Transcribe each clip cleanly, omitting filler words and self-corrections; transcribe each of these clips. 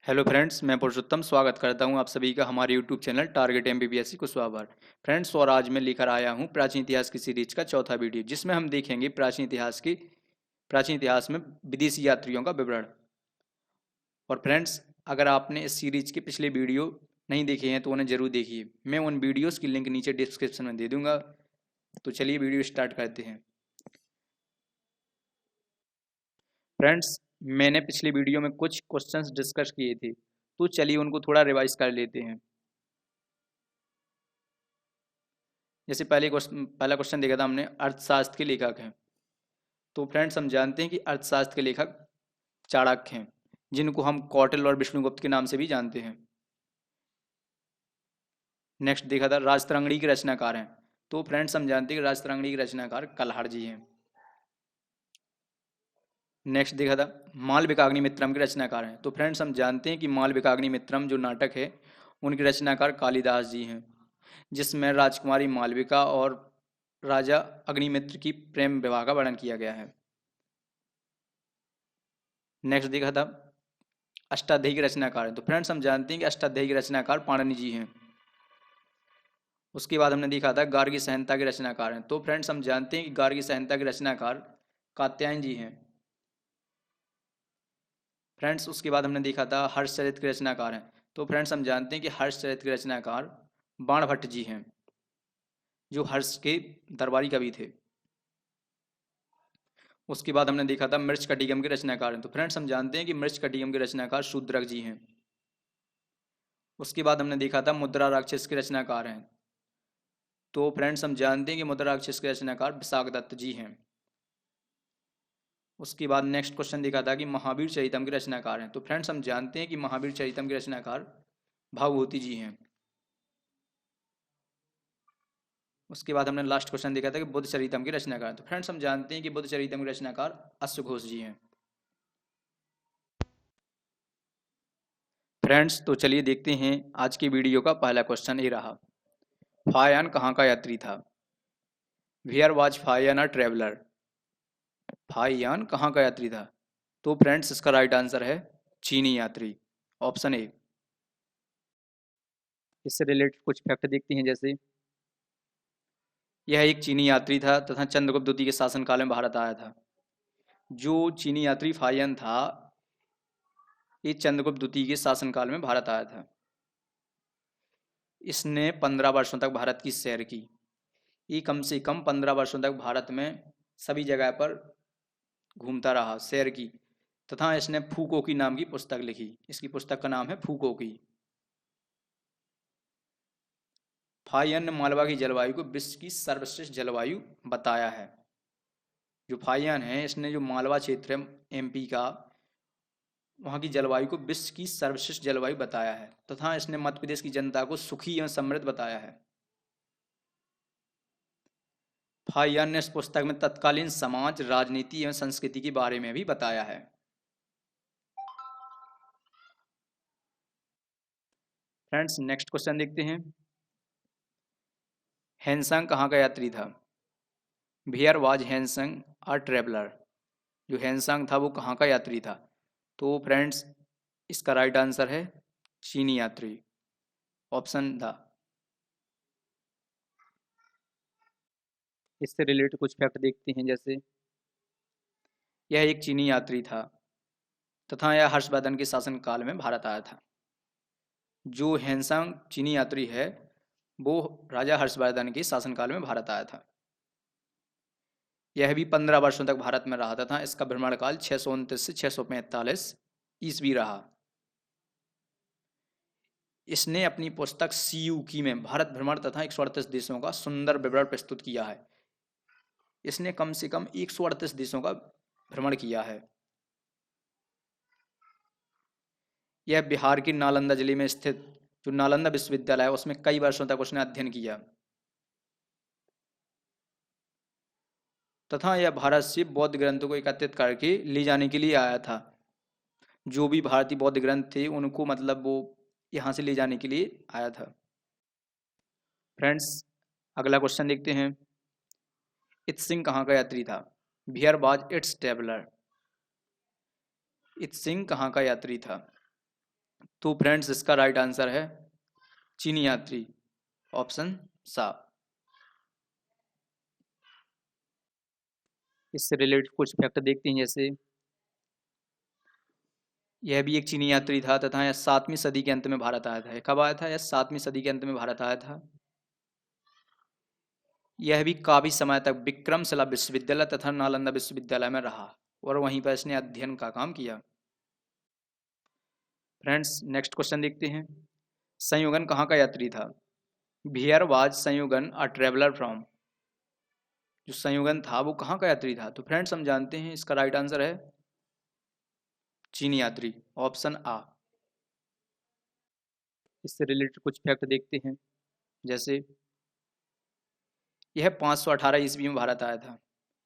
Hello friends, मैं पुरुषोत्तम स्वागत करता हूं आप सभी का हमारे YouTube channel target MBBS Kushwaha friends. और आज मैं लेकर आया हूं प्राचीन इतिहास की सीरीज का चौथा वीडियो, जिसमें हम देखेंगे प्राचीन इतिहास में विदेशी यात्रियों का विवरण। और फ्रेंड्स, अगर आपने इस सीरीज के पिछले वीडियो नहीं देखे हैं तो उन्हें जरूर देखिए। मैं उन वीडियोस की लिंक नीचे डिस्क्रिप्शन में दे दूंगा। तो चलिए वीडियो स्टार्ट करते हैं। फ्रेंड्स, मैंने पिछले वीडियो में कुछ क्वेश्चंस डिस्कस किए थे, तो चलिए उनको थोड़ा रिवाइज कर लेते हैं। जैसे पहला क्वेश्चन देखा था हमने, अर्थशास्त्र के लेखक हैं। तो फ्रेंड्स, हम जानते हैं कि अर्थशास्त्र के लेखक चाणक्य हैं, जिनको हम कौटिल्य और विष्णुगुप्त के नाम से भी जानते हैं। नेक्स्ट देखा था राजतरंगिणी के रचनाकार हैं। तो फ्रेंड्स, हम जानते हैं कि राजतरंगिणी के रचनाकार कल्हार जी हैं। नेक्स्ट देखा था मालविकाग्निमित्रम के रचनाकार हैं। तो फ्रेंड्स, हम जानते हैं कि मालविकाग्निमित्रम जो नाटक है, उनके रचनाकार कालिदास जी हैं, जिसमें राजकुमारी मालविका और राजा अग्निमित्र की प्रेम विवाह का वर्णन किया गया है। नेक्स्ट देखा था अष्टाध्यायी के रचनाकार हैं। तो फ्रेंड्स, हम जानते हैं कि अष्टाध्यायी के रचनाकार पाणिनि जी हैं। उसके बाद हमने देखा था गार्गी संहिता के रचनाकार हैं। तो फ्रेंड्स, हम जानते हैं कि गार्गी संहिता के रचनाकार कात्यायन जी हैं। फ्रेंड्स, उसके बाद हमने देखा था हर्षचरित के रचनाकार हैं। तो फ्रेंड्स, हम जानते हैं कि हर्षचरित के रचनाकार बाणभट्ट जी हैं, जो हर्ष के दरबारी कवि थे। उसके बाद हमने देखा था मृच्छकटिकम के रचनाकार हैं। तो फ्रेंड्स, हम जानते हैं कि मृच्छकटिकम के रचनाकार शूद्रक जी हैं। उसके बाद हमने देखा था मुद्रा राक्षस के रचनाकार हैं। तो फ्रेंड्स, हम जानते हैं कि मुद्रा राक्षस के रचनाकार विशाखदत्त जी हैं। उसके बाद नेक्स्ट क्वेश्चन देखा था कि महावीर चरितम के रचनाकार हैं। तो फ्रेंड्स, हम जानते हैं कि महावीर चरितम के रचनाकार भावभूति जी हैं। उसके बाद हमने लास्ट क्वेश्चन देखा था कि बुद्ध चरितम के रचनाकार। तो फ्रेंड्स, हम जानते हैं कि बुद्ध चरितम के रचनाकार अश्वघोष जी हैं। फ्रेंड्स, तो चलिए देखते हैं आज की वीडियो का पहला क्वेश्चन। ये रहा, फायान कहाँ का यात्री था? Where was Faxian a traveller? Faxian कहाँ का यात्री था? तो फ्रेंड्स, इसका राइट आंसर है चीनी यात्री, ऑप्शन ए। इससे रिलेटेड कुछ फैक्ट देखते हैं। जैसे यह एक चीनी यात्री था तथा चंद्रगुप्त द्वितीय के शासनकाल में भारत आया था। जो चीनी यात्री फायन था, ये चंद्रगुप्त द्वितीय के शासनकाल में भारत आया था। इसने 15 वर्षों तक भारत की सैर की। ये कम से कम 15 वर्षों तक भारत में सभी जगह पर घूमता रहा, सैर की। तथा इसने फूको की नाम की पुस्तक लिखी। इसकी पुस्तक का नाम है फूको की। फायन ने मालवा की जलवायु को विश्व की सर्वश्रेष्ठ जलवायु बताया है। जो फायन है, इसने जो मालवा क्षेत्र है एमपी का, वहाँ की जलवायु को विश्व की सर्वश्रेष्ठ जलवायु बताया है। तथा इसने मध्य प्रदेश की जनता को सुखी एवं समृद्ध बताया है। फायन ने इस पुस्तक में तत्कालीन समाज, राजनीति एवं संस्कृति के बारे में भी बताया है। फ्रेंड्स, नेक्स्ट क्वेश्चन देखते हैं। हैंसंग कहाँ का यात्री था? वेयर वाज हैंसंग अ ट्रेवलर? जो हैंसंग था वो कहाँ का यात्री था? तो फ्रेंड्स, इसका राइट आंसर है चीनी यात्री, ऑप्शन था। इससे रिलेटेड कुछ फैक्ट देखते हैं। जैसे यह एक चीनी यात्री था तथा यह हर्षवर्धन के शासनकाल में भारत आया था। जो हैंसंग चीनी यात्री है, वो राजा हर्षवर्धन के शासनकाल में भारत आया था। यह भी 15 वर्षों तक भारत में रहा था। इसका भ्रमण काल 629 से 645 ईस्वी रहा। इसने अपनी पुस्तक सीयूकी में भारत भ्रमण तथा 138 देशों का सुंदर विवरण प्रस्तुत किया है। इसने कम से कम 138 देशों का भ्रमण किया है। यह बिहार के नालंदा जिले में स्थित जो नालंदा विश्वविद्यालय है, उसमें कई वर्षों तक उसने अध्ययन किया। तथा यह भारत से बौद्ध ग्रंथों को एकत्रित करके ले जाने के लिए आया था। जो भी भारतीय बौद्ध ग्रंथ थे, उनको मतलब वो यहाँ से ले जाने के लिए आया था। फ्रेंड्स, अगला क्वेश्चन देखते हैं। इत सिंह कहाँ का यात्री था? Where was it's traveller? इत सिंह कहाँ का यात्री था? तो फ्रेंड्स इसका राइट आंसर है चीनी यात्री, ऑप्शन सा। इससे रिलेटेड कुछ फैक्ट देखते हैं, जैसे यह भी एक चीनी यात्री था तथा यह 7वीं सदी के अंत में भारत आया था। यह कब आया था? यह 7वीं सदी के अंत में भारत आया था। यह भी काफी समय तक विक्रमशिला विश्वविद्यालय तथा नालंदा विश्वविद्यालय में रहा और वहीं पर इसने अध्ययन का काम किया। फ्रेंड्स नेक्स्ट क्वेश्चन देखते हैं। संयुगन कहाँ का यात्री था? वियर वाज संयुगन अ ट्रेवलर फ्रॉम? जो संयुगन था वो कहाँ का यात्री था? तो फ्रेंड्स हम जानते हैं इसका राइट आंसर है चीनी यात्री, ऑप्शन आ। इससे रिलेटेड कुछ फैक्ट देखते हैं, जैसे यह 518 ईस्वी में भारत आया था।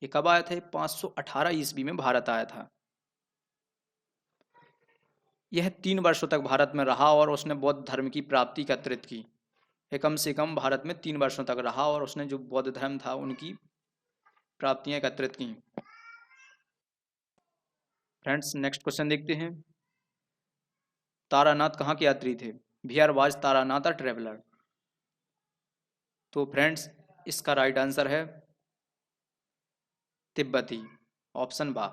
ये कब आया था? 518 ईस्वी में भारत आया था। यह 3 वर्षों तक भारत में रहा और उसने बौद्ध धर्म की प्राप्ति एकत्रित की। यह कम से कम भारत में 3 वर्षों तक रहा और उसने जो बौद्ध धर्म था उनकी प्राप्तियां एकत्रित की। फ्रेंड्स नेक्स्ट क्वेश्चन देखते हैं। तारानाथ कहाँ के यात्री थे? Wear was Taranath a traveller? तो फ्रेंड्स इसका राइट आंसर है तिब्बती, ऑप्शन बा।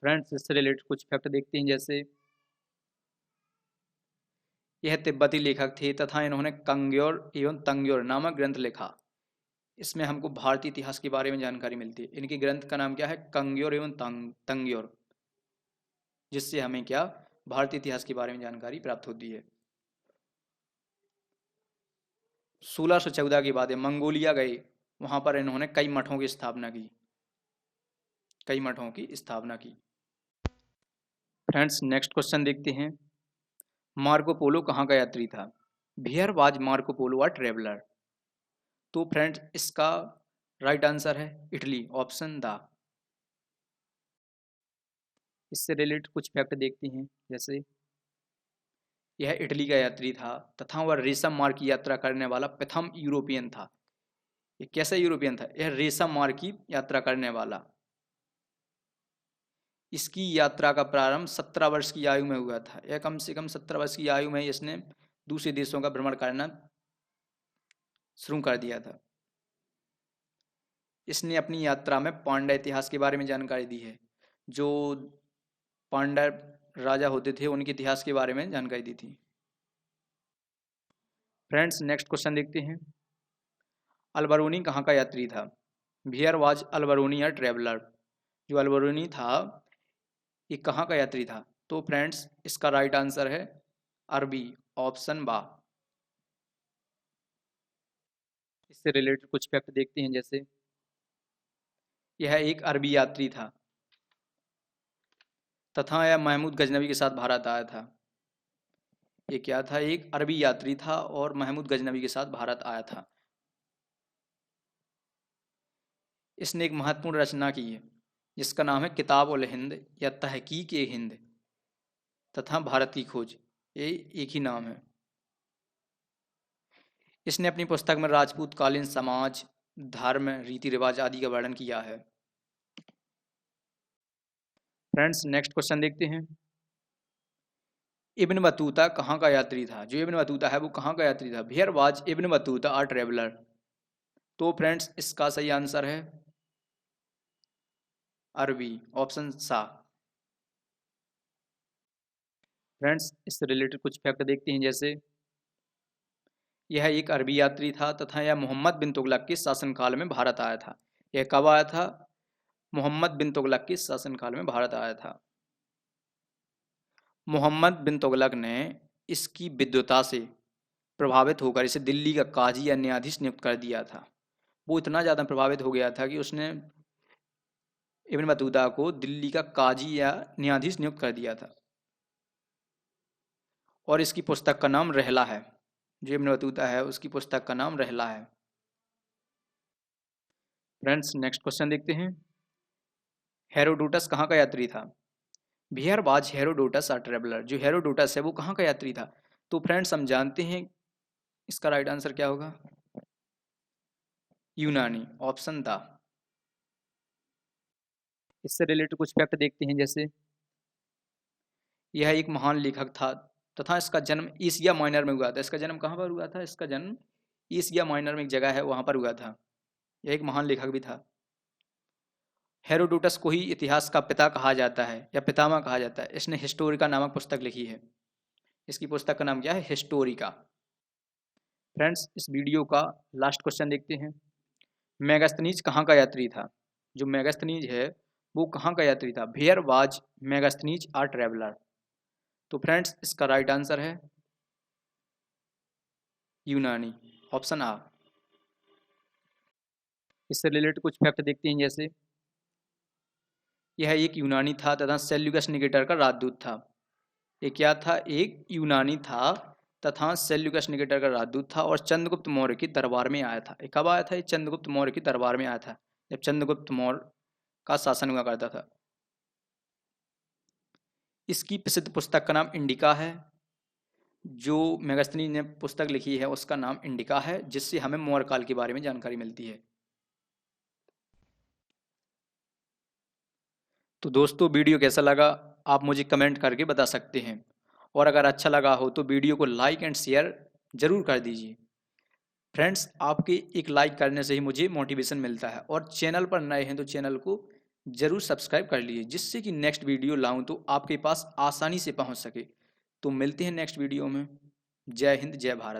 फ्रेंड्स इससे रिलेटेड कुछ फैक्ट देखते हैं, जैसे यह तिब्बती लेखक थे तथा इन्होंने कंग्योर एवं तंग्योर नामक ग्रंथ लिखा। इसमें हमको भारतीय इतिहास के बारे में जानकारी मिलती है। इनके ग्रंथ का नाम क्या है? कंग्योर एवं तंग्योर, जिससे हमें क्या भारतीय इतिहास के बारे में जानकारी प्राप्त होती है। 1614 के बाद ये मंगोलिया गए, वहां पर इन्होंने कई मठों की स्थापना की, कई मठों की स्थापना की। फ्रेंड्स नेक्स्ट क्वेश्चन देखते हैं। मार्को पोलो कहाँ का यात्री था? Where was Marco Polo a traveller? तो फ्रेंड्स इसका राइट आंसर है इटली, ऑप्शन द। इससे रिलेटेड कुछ फैक्ट देखते हैं, जैसे यह इटली का यात्री था तथा वह रेशम मार्ग की यात्रा करने वाला प्रथम यूरोपियन था। ये कैसा यूरोपियन था? यह रेशम मार्ग की यात्रा करने वाला। इसकी यात्रा का प्रारंभ 17 वर्ष की आयु में हुआ था। यह कम से कम 17 वर्ष की आयु में इसने दूसरे देशों का भ्रमण करना शुरू कर दिया था। इसने अपनी यात्रा में पांड्या इतिहास के बारे में जानकारी दी है। जो पांड्या राजा होते थे उनके इतिहास के बारे में जानकारी दी थी। फ्रेंड्स नेक्स्ट क्वेश्चन देखते हैं। अल्बरूनी कहाँ का यात्री था? Where was Alberuni a traveller? जो अल्बरूनी था ये कहाँ का यात्री था? तो फ्रेंड्स इसका राइट आंसर है अरबी, ऑप्शन बा। इससे रिलेटेड कुछ फैक्ट देखते हैं, जैसे यह एक अरबी यात्री था तथा यह महमूद गजनवी के साथ भारत आया था। ये क्या था? एक अरबी यात्री था और महमूद गजनवी के साथ भारत आया था। इसने एक महत्वपूर्ण रचना की है जिसका नाम है किताब उल हिंद या तहकीक ए हिंद तथा भारत की खोज। ये एक ही नाम है। इसने अपनी पुस्तक में राजपूत कालीन समाज, धर्म, रीति रिवाज आदि का वर्णन किया है। फ्रेंड्स नेक्स्ट क्वेश्चन देखते हैं। इब्न बतूता कहाँ का यात्री था? जो इब्न बतूता है वो कहाँ का यात्री था? Where was Ibn Battuta a traveller? तो फ्रेंड्स इसका सही आंसर है अरबी, ऑप्शन सा। फ्रेंड्स इससे रिलेटेड कुछ फैक्ट देखते हैं, जैसे यह एक अरबी यात्री था तथा यह मोहम्मद बिन तुगलक के शासनकाल में भारत आया था। यह कब आया था? मोहम्मद बिन तुगलक के शासनकाल में भारत आया था। मोहम्मद बिन तुगलक ने इसकी विद्वता से प्रभावित होकर इसे दिल्ली का काजी या न्यायाधीश नियुक्त कर दिया था। वो इतना ज़्यादा प्रभावित हो गया था कि उसने इब्न बतूता को दिल्ली का काजी या न्यायाधीश नियुक्त कर दिया था। और इसकी पुस्तक का नाम रहला है। जो इब्न बतूता है उसकी पुस्तक का नाम रहला है। फ्रेंड्स नेक्स्ट क्वेश्चन देखते हैं। हेरोडोटस कहाँ का यात्री था? Where was Herodotus a traveller? जो हेरोडोटस है वो कहाँ का यात्री था? तो फ्रेंड्स हम जानते हैं इसका राइट आंसर क्या होगा? यूनानी, ऑप्शन द। इससे रिलेटेड कुछ फैक्ट देखते हैं, जैसे यह एक महान लेखक था तथा इसका जन्म एशिया माइनर में हुआ था। इसका जन्म कहाँ पर हुआ था? इसका जन्म एशिया माइनर में एक जगह है, वहाँ पर हुआ था। यह एक महान लेखक भी था। हेरोडोटस को ही इतिहास का पिता कहा जाता है या पितामह कहा जाता है। इसने हिस्टोरिका नामक पुस्तक लिखी है। इसकी पुस्तक का नाम क्या है? हिस्टोरिका। फ्रेंड्स, इस वीडियो का लास्ट क्वेश्चन देखते हैं। मेगास्थनीज कहाँ का यात्री था? जो मेगास्थनीज है वो कहाँ का यात्री था? Where was Megasthenes a traveller? तो फ्रेंड्स, इसका राइट आंसर है यूनानी, ऑप्शन आ। इससे रिलेटेड कुछ फैक्ट देखते हैं। जैसे यह एक यूनानी था तथा सेल्यूकस निकेटर का राजदूत था। ये क्या था? एक यूनानी था तथा सेल्यूकस निकेटर का राजदूत था और चंद्रगुप्त मौर्य की दरबार में आया था। ये कब आया था? ये चंद्रगुप्त मौर्य की दरबार में आया था, जब चंद्रगुप्त मौर्य का शासन हुआ करता था। इसकी प्रसिद्ध पुस्तक का नाम इंडिका है। जो मेगास्थनीज ने पुस्तक लिखी है उसका नाम इंडिका है, जिससे हमें मौर्य काल के बारे में जानकारी मिलती है। तो दोस्तों, वीडियो कैसा लगा आप मुझे कमेंट करके बता सकते हैं, और अगर अच्छा लगा हो तो वीडियो को लाइक एंड शेयर जरूर कर दीजिए। फ्रेंड्स, आपके एक लाइक करने से ही मुझे मोटिवेशन मिलता है, और चैनल पर नए हैं तो चैनल को जरूर सब्सक्राइब कर लीजिए, जिससे कि नेक्स्ट वीडियो लाऊं तो आपके पास आसानी से पहुंच सके। तो मिलते हैं नेक्स्ट वीडियो में। जय हिंद, जय भारत।